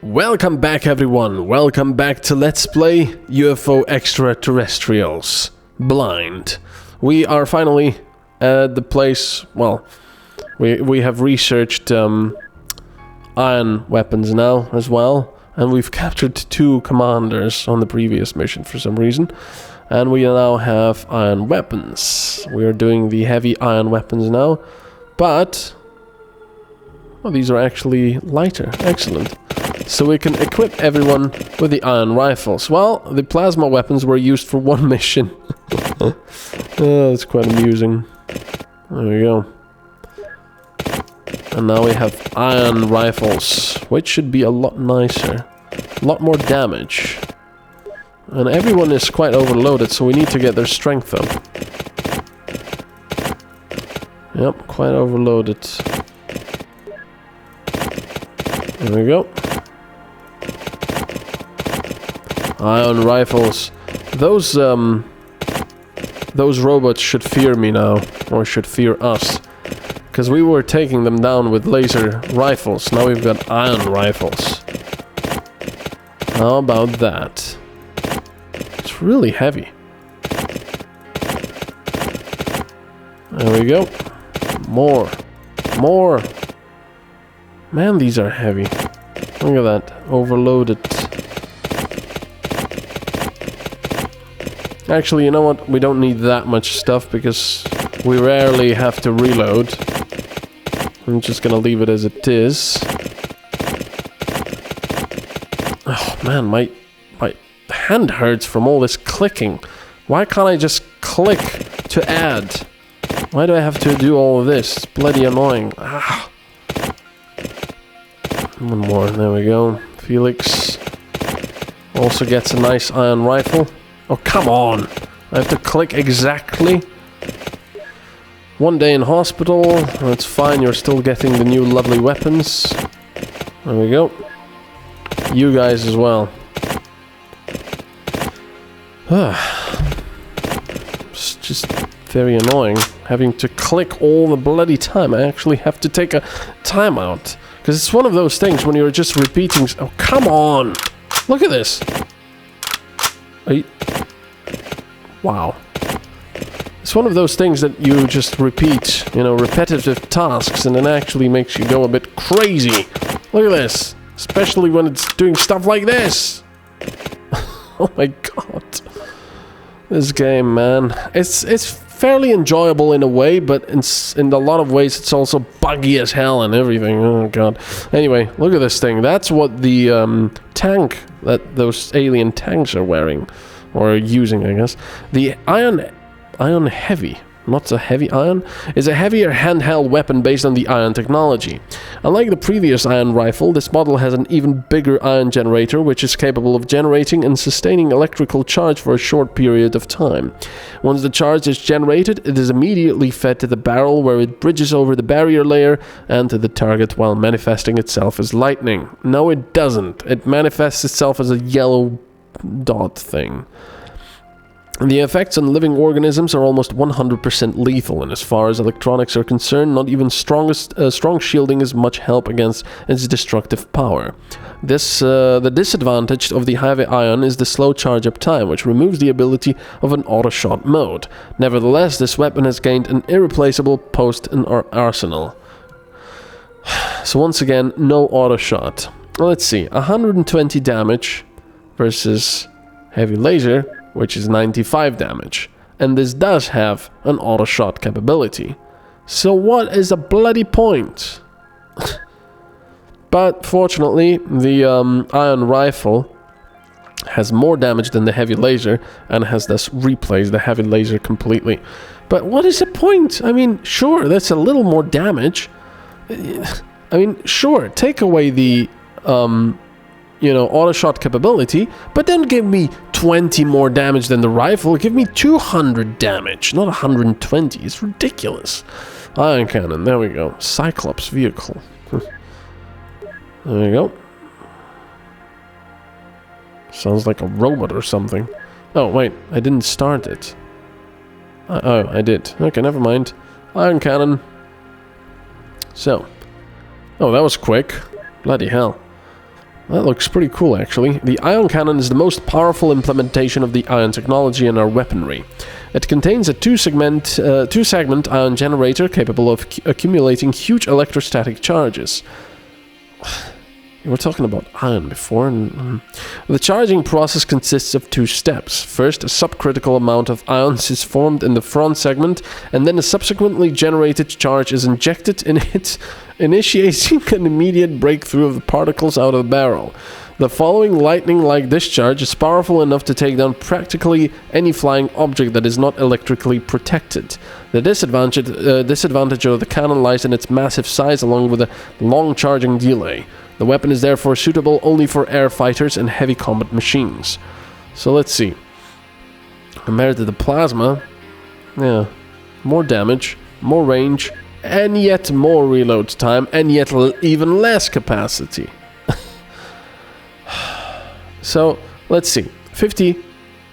Welcome back everyone, welcome back to Let's Play UFO Extraterrestrials Blind. We are finally at the place, well, we have researched ion weapons now as well, and we've captured 2 commanders on the previous mission for some reason, and we now have ion weapons. We are doing the heavy ion weapons now, but well, these are actually lighter, excellent. So we can equip everyone with the ion rifles. Well, the plasma weapons were used for 1 mission. Oh, that's quite amusing. There we go. And now we have ion rifles, which should be a lot nicer. A lot more damage. And everyone is quite overloaded, so we need to get their strength up. Yep, quite overloaded. There we go. Ion rifles. Those robots should fear me now, or should fear us. Because we were taking them down with laser rifles, now we've got ion rifles. How about that? It's really heavy. There we go. More. More. Man, these are heavy. Look at that. Overloaded. Actually, you know what? We don't need that much stuff because we rarely have to reload. I'm just gonna leave it as it is. Oh man, my hand hurts from all this clicking. Why can't I just click to add? Why do I have to do all of this? It's bloody annoying. Ah. One more, there we go. Felix also gets a nice ion rifle. Oh, come on! I have to click exactly. 1 day in hospital. That's fine, you're still getting the new lovely weapons. There we go. You guys as well. It's just very annoying having to click all the bloody time. I actually have to take a timeout. Because it's one of those things when you're just repeating... Oh, come on! Look at this! Are you... Wow. It's one of those things that you just repeat, you know, repetitive tasks, and it actually makes you go a bit crazy. Look at this! Especially when it's doing stuff like this! Oh my god. This game, man. It's fairly enjoyable in a way, but in a lot of ways it's also buggy as hell and everything. Oh god. Anyway, look at this thing. That's what the tank that those alien tanks are wearing. Or using, I guess. The ion heavy, not a heavy ion, is a heavier handheld weapon based on the ion technology. Unlike the previous ion rifle, this model has an even bigger ion generator, which is capable of generating and sustaining electrical charge for a short period of time. Once the charge is generated, it is immediately fed to the barrel, where it bridges over the barrier layer and to the target while manifesting itself as lightning. No, it doesn't. It manifests itself as a yellow dot thing. The effects on living organisms are almost 100% lethal, and as far as electronics are concerned, not even strong shielding is much help against its destructive power. The disadvantage of the heavy ion is the slow charge-up time, which removes the ability of an auto-shot mode. Nevertheless, this weapon has gained an irreplaceable post in our arsenal. So once again, no auto-shot. Let's see, 120 damage versus heavy laser, which is 95 damage. And this does have an auto-shot capability. So what is the bloody point? But fortunately, the ion rifle has more damage than the heavy laser and has thus replaced the heavy laser completely. But what is the point? I mean, sure, that's a little more damage. I mean, sure, take away the... you know, auto-shot capability, but then give me 20 more damage than the rifle. Give me 200 damage, not 120. It's ridiculous. Ion cannon, there we go. Cyclops vehicle. There we go. Sounds like a robot or something. Oh, wait, I didn't start it. Oh, I did. Okay, never mind. Ion cannon. So. Oh, that was quick. Bloody hell. That looks pretty cool, actually. The ion cannon is the most powerful implementation of the ion technology in our weaponry. It contains a two-segment ion generator capable of accumulating huge electrostatic charges. We were talking about ion before. The charging process consists of two steps. First, a subcritical amount of ions is formed in the front segment, and then a subsequently generated charge is injected in it, initiating an immediate breakthrough of the particles out of the barrel. The following lightning-like discharge is powerful enough to take down practically any flying object that is not electrically protected. The disadvantage of the cannon lies in its massive size along with a long charging delay. The weapon is therefore suitable only for air fighters and heavy combat machines. So let's see. Compared to the plasma, yeah, more damage, more range, and yet more reload time, and yet even less capacity. So, let's see. 50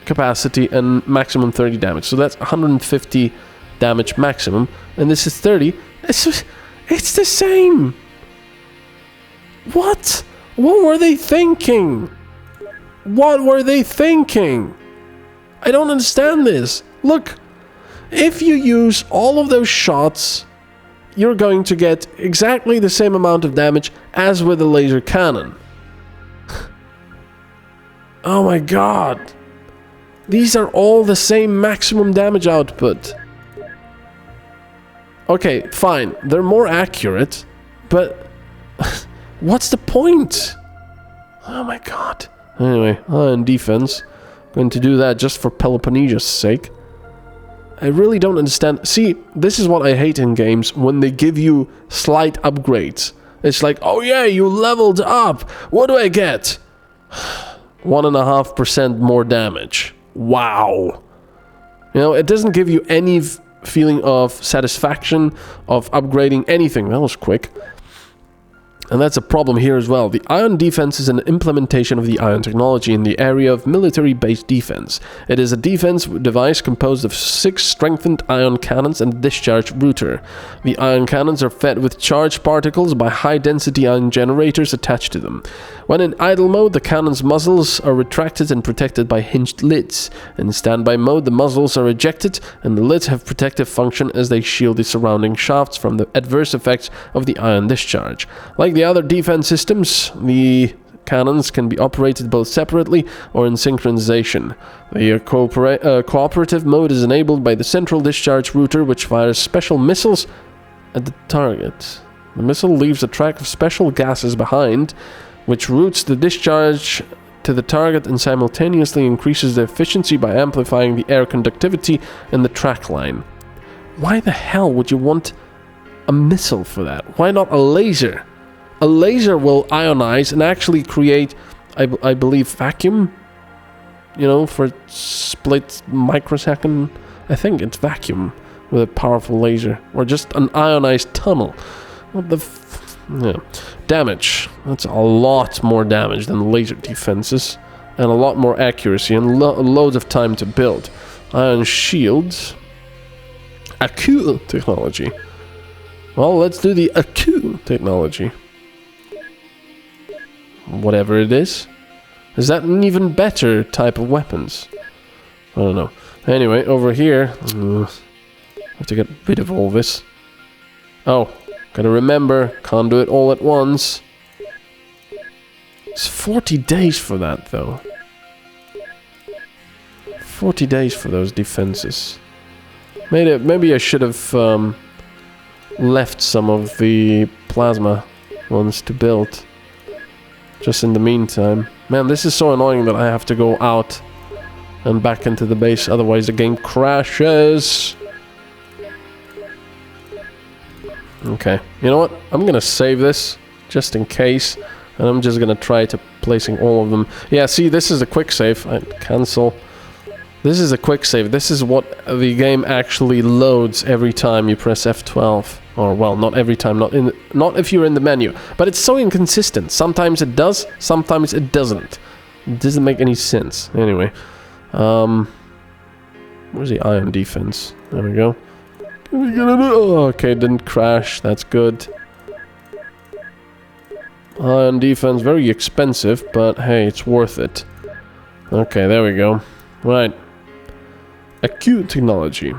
capacity and maximum 30 damage. So that's 150 damage maximum. And this is 30. It's the same! What? What were they thinking? What were they thinking? I don't understand this. Look, if you use all of those shots, you're going to get exactly the same amount of damage as with a laser cannon. Oh my god. These are all the same maximum damage output. Okay, fine. They're more accurate, but what's the point? Oh my god. Anyway, in defense, going to do that just for Peloponnesia's sake. I really don't understand. See, this is what I hate in games, when they give you slight upgrades. It's like, oh yeah, you leveled up. What do I get? 1.5% more damage. Wow. You know, it doesn't give you any feeling of satisfaction of upgrading anything. That was quick. And that's a problem here as well. The ion defense is an implementation of the ion technology in the area of military-based defense. It is a defense device composed of 6 strengthened ion cannons and a discharge router. The ion cannons are fed with charged particles by high-density ion generators attached to them. When in idle mode, the cannon's muzzles are retracted and protected by hinged lids. In standby mode, the muzzles are ejected and the lids have protective function as they shield the surrounding shafts from the adverse effects of the ion discharge. Like the other defense systems, the cannons can be operated both separately or in synchronization. The cooperative mode is enabled by the central discharge router, which fires special missiles at the target. The missile leaves a track of special gases behind, which routes the discharge to the target and simultaneously increases the efficiency by amplifying the air conductivity in the track line. Why the hell would you want a missile for that? Why not a laser? A laser will ionize and actually create, I believe, vacuum. You know, for a split microsecond. I think it's vacuum with a powerful laser. Or just an ionized tunnel. What the yeah. Damage. That's a lot more damage than laser defenses. And a lot more accuracy and loads of time to build. Ion shields. Aku technology. Well, let's do the Aku technology. Whatever it is. Is that an even better type of weapons? I don't know. Anyway, over here... I have to get rid of all this. Oh, gotta remember, can't do it all at once. It's 40 days for that, though. 40 days for those defenses. Maybe I should have left some of the plasma ones to build. Just in the meantime. Man, this is so annoying that I have to go out and back into the base, otherwise the game crashes. Okay, you know what? I'm gonna save this, just in case, and I'm just gonna try to placing all of them. Yeah, see, this is a quick save. I cancel. This is a quick save. This is what the game actually loads every time you press F12. Or, well, not every time, not if you're in the menu. But it's so inconsistent. Sometimes it does, sometimes it doesn't. It doesn't make any sense. Anyway. Where's the ion defense? There we go. Oh, okay, didn't crash. That's good. Ion defense, very expensive, but hey, it's worth it. Okay, there we go. Right. Acute technology.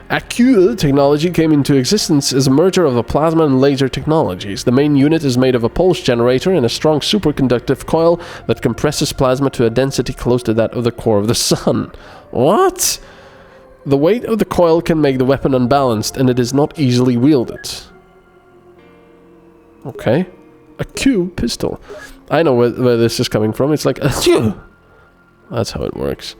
Acute technology came into existence as a merger of the plasma and laser technologies. The main unit is made of a pulse generator and a strong superconductive coil that compresses plasma to a density close to that of the core of the sun. What? The weight of the coil can make the weapon unbalanced, and it is not easily wielded. Okay. A Q pistol. I know where this is coming from. It's like a Q. That's how it works.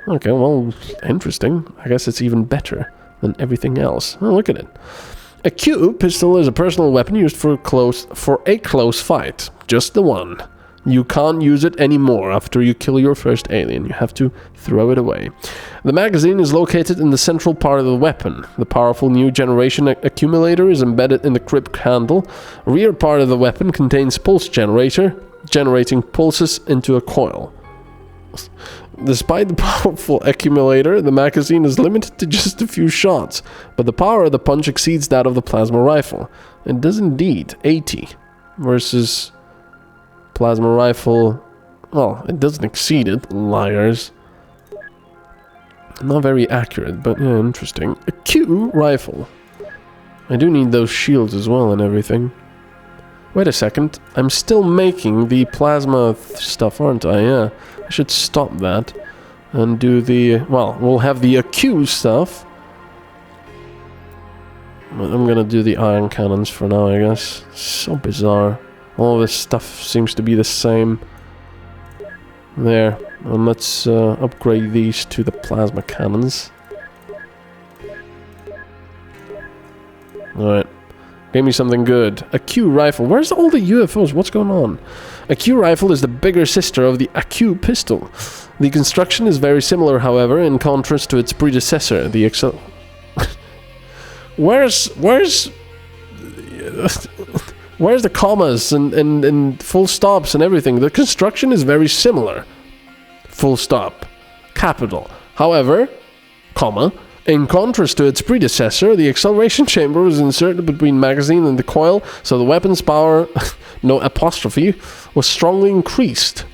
Okay, well, interesting. I guess it's even better than everything else. Oh, look at it. A Q pistol is a personal weapon used for a close fight. Just the one. You can't use it anymore after you kill your first alien. You have to throw it away. The magazine is located in the central part of the weapon. The powerful new generation accumulator is embedded in the crypt handle. Rear part of the weapon contains pulse generator, generating pulses into a coil. Despite the powerful accumulator, the magazine is limited to just a few shots, but the power of the punch exceeds that of the plasma rifle. It does indeed. 80 versus plasma rifle. Well, it doesn't exceed it, liars. Not very accurate, but yeah, interesting. A Q rifle. I do need those shields as well and everything. Wait a second, I'm still making the plasma stuff, aren't I? Yeah, I should stop that and do the... Well, we'll have the AQ stuff. But I'm gonna do the ion cannons for now, I guess. So bizarre. All this stuff seems to be the same. There, and let's upgrade these to the plasma cannons. Alright. Give me something good. A Q rifle. Where's all the UFOs? What's going on? A Q rifle is the bigger sister of the AQ pistol. The construction is very similar, however, in contrast to its predecessor, the Excel. Where's the commas and full stops and everything? The construction is very similar. Full stop. Capital. However, comma, in contrast to its predecessor, the acceleration chamber was inserted between magazine and the coil, so the weapon's power, no apostrophe, was strongly increased.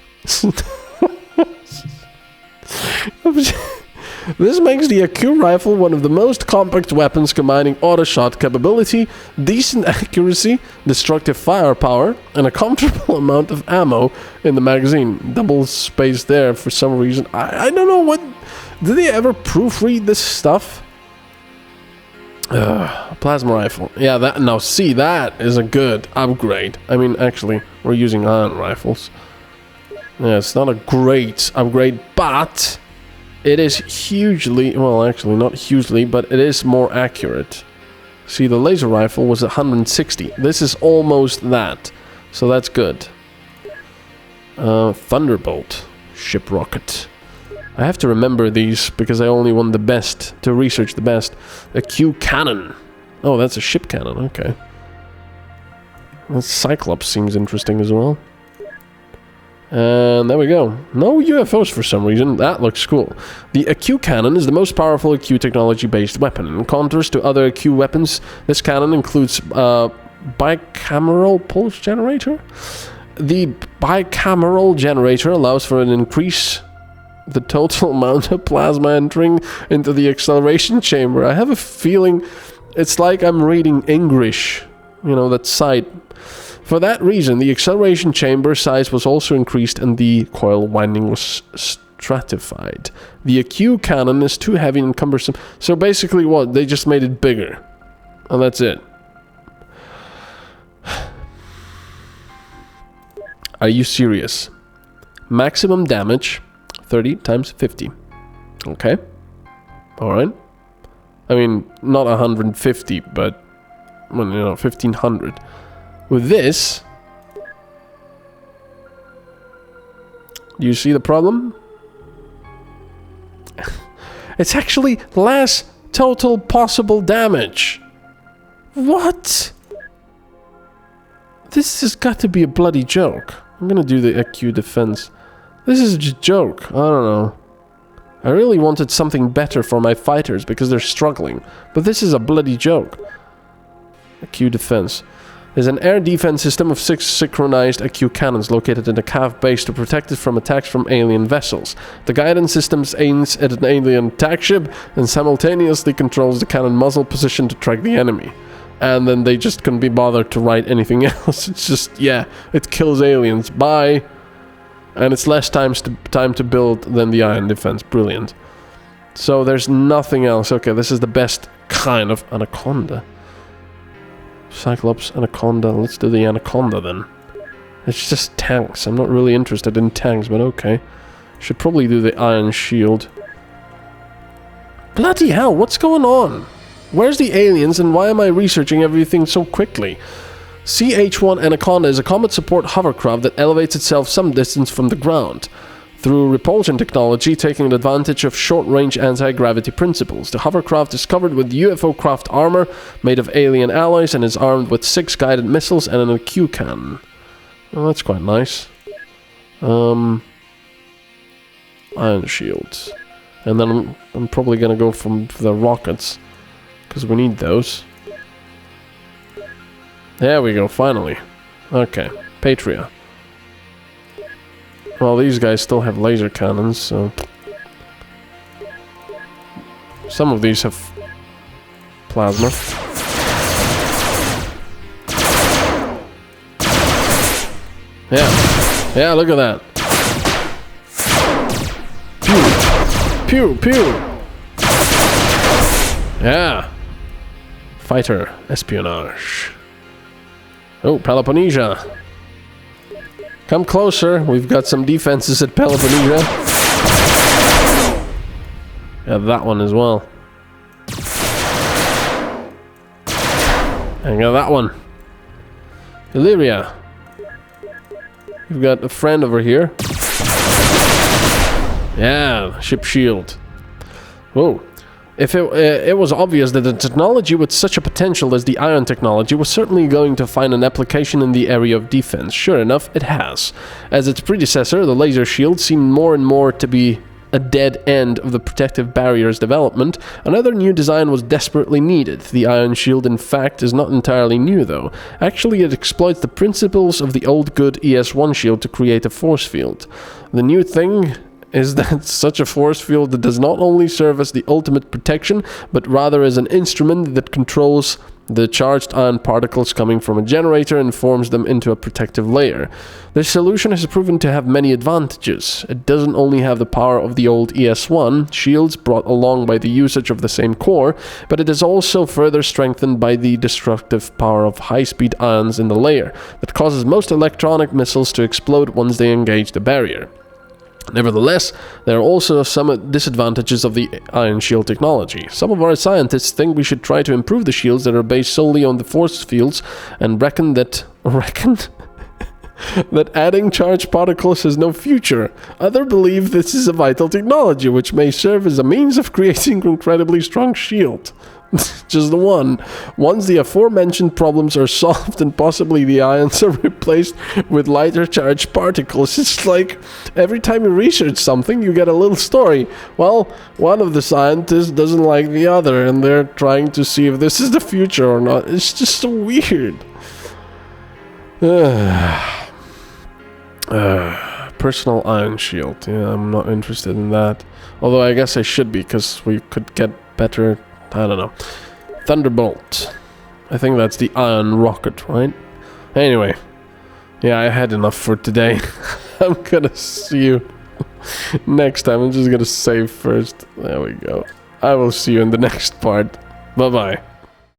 This makes the AQ rifle one of the most compact weapons, combining auto-shot capability, decent accuracy, destructive firepower, and a comfortable amount of ammo in the magazine. Double space there for some reason. I don't know what... Did they ever proofread this stuff? Plasma rifle. Yeah, that... Now, see, that is a good upgrade. I mean, actually, we're using ion rifles. Yeah, it's not a great upgrade, but... It is hugely, well actually not hugely, but it is more accurate. See, the laser rifle was 160. This is almost that. So that's good. Thunderbolt. Ship rocket. I have to remember these because I only want the best, to research the best. A Q cannon. Oh, that's a ship cannon, okay. Well, Cyclops seems interesting as well. And there we go. No UFOs for some reason. That looks cool. The AQ cannon is the most powerful AQ technology-based weapon. In contrast to other AQ weapons, this cannon includes bicameral pulse generator. The bicameral generator allows for an increase the total amount of plasma entering into the acceleration chamber. I have a feeling it's like I'm reading English. You know, that site. For that reason, the acceleration chamber size was also increased and the coil winding was stratified. The AQ cannon is too heavy and cumbersome. So basically what? They just made it bigger. And that's it. Are you serious? Maximum damage, 30 times 50. Okay. Alright. I mean, not 150, but, well, you know, 1500. With this, do you see the problem? It's actually less total possible damage. What? This has got to be a bloody joke. I'm gonna do the AQ defense. This is a joke. I don't know. I really wanted something better for my fighters because they're struggling. But this is a bloody joke. AQ defense. There's an air defense system of 6 synchronized acute cannons located in the CAV base to protect it from attacks from alien vessels. The guidance system aims at an alien attack ship and simultaneously controls the cannon muzzle position to track the enemy. And then they just couldn't be bothered to write anything else. It's just, yeah, it kills aliens. Bye. And it's less time to build than the ion defense. Brilliant. So there's nothing else. Okay, this is the best kind of anaconda. Cyclops, anaconda. Let's do the anaconda then. It's just tanks. I'm not really interested in tanks, but okay. Should probably do the iron shield. Bloody hell, what's going on? Where's the aliens and why am I researching everything so quickly? CH-1 Anaconda is a combat support hovercraft that elevates itself some distance from the ground. Through repulsion technology, taking advantage of short-range anti-gravity principles. The hovercraft is covered with UFO craft armor made of alien alloys and is armed with 6 guided missiles and an acute cannon. Well, that's quite nice. Iron shields. And then I'm probably gonna go for the rockets, because we need those. There we go, finally. Okay, Patria. Well, these guys still have laser cannons, so... Some of these have plasma. Yeah, look at that. Pew! Pew, pew! Yeah! Fighter, espionage. Oh, Peloponnesia. Come closer, we've got some defenses at Peloponnesia. Yeah, that one as well. And got that one. Illyria. We've got a friend over here. Yeah, ship shield. Whoa. If it was obvious that a technology with such a potential as the ion technology was certainly going to find an application in the area of defense. Sure enough, it has. As its predecessor, the laser shield seemed more and more to be a dead end of the protective barrier's development. Another new design was desperately needed. The ion shield, in fact, is not entirely new, though. Actually, it exploits the principles of the old good ES-1 shield to create a force field. The new thing is that such a force field that does not only serve as the ultimate protection, but rather as an instrument that controls the charged ion particles coming from a generator and forms them into a protective layer. This solution has proven to have many advantages. It doesn't only have the power of the old ES-1 shields brought along by the usage of the same core, but it is also further strengthened by the destructive power of high-speed ions in the layer that causes most electronic missiles to explode once they engage the barrier. Nevertheless, there are also some disadvantages of the ion shield technology. Some of our scientists think we should try to improve the shields that are based solely on the force fields and reckon that adding charged particles has no future. Others believe this is a vital technology which may serve as a means of creating an incredibly strong shield. Just the one. Once the aforementioned problems are solved and possibly the ions are replaced with lighter charged particles, it's like every time you research something you get a little story. Well, one of the scientists doesn't like the other and they're trying to see if this is the future or not. It's just so weird. Personal ion shield. Yeah, I'm not interested in that. Although I guess I should be, because we could get better... I don't know. Thunderbolt. I think that's the ion rocket, right? Anyway. Yeah, I had enough for today. I'm gonna see you next time. I'm just gonna save first. There we go. I will see you in the next part. Bye-bye.